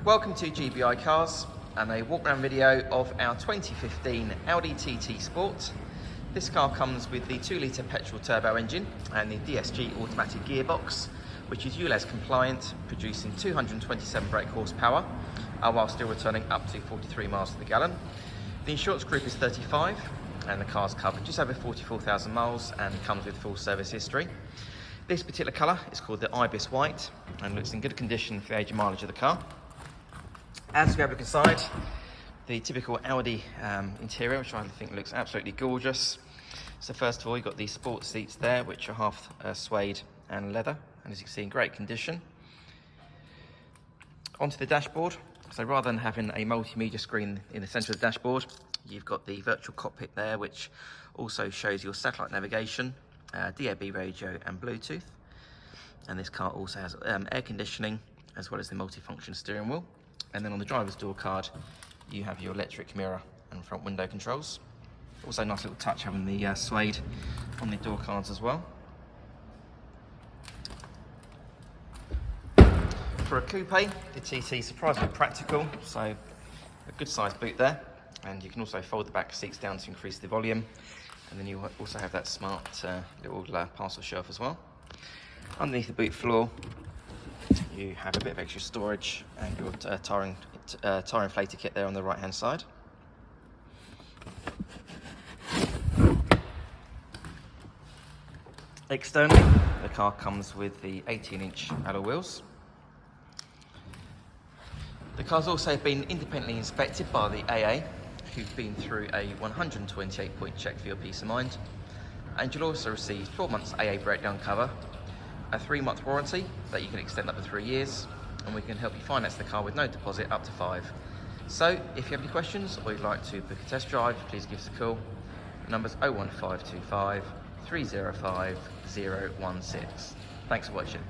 Welcome to GBI Cars and a walk around video of our 2015 Audi TT Sport. This car comes with the 2-litre petrol turbo engine and the DSG automatic gearbox, which is ULEZ compliant, producing 227 brake horsepower while still returning up to 43 miles to the gallon. The insurance group is 35 and the car's covered just over 44,000 miles and comes with full service history. This particular colour is called the Ibis White and looks in good condition for the age and mileage of the car. As we have a look inside, the typical Audi interior, which I think looks absolutely gorgeous. So first of all, you've got the sport seats there, which are half suede and leather, and as you can see, in great condition. Onto the dashboard. So rather than having a multimedia screen in the centre of the dashboard, you've got the Virtual Cockpit there, which also shows your satellite navigation, DAB radio and Bluetooth. And this car also has air conditioning, as well as the multifunction steering wheel. And then on the driver's door card, you have your electric mirror and front window controls. Also a nice little touch having the suede on the door cards as well. For a coupe, the TT is surprisingly practical, so a good sized boot there. And you can also fold the back seats down to increase the volume. And then you also have that smart little parcel shelf as well. Underneath the boot floor, you have a bit of extra storage and your tyre inflator kit there on the right hand side. Externally, the car comes with the 18-inch alloy wheels. The car's also been independently inspected by the AA, who've been through a 128-point check for your peace of mind. And you'll also receive 12 months AA breakdown cover, a 3-month warranty that you can extend up to 3 years, and we can help you finance the car with no deposit up to 5. So if you have any questions or you'd like to book a test drive, please give us a call. The number's 01525 305 016. Thanks for watching.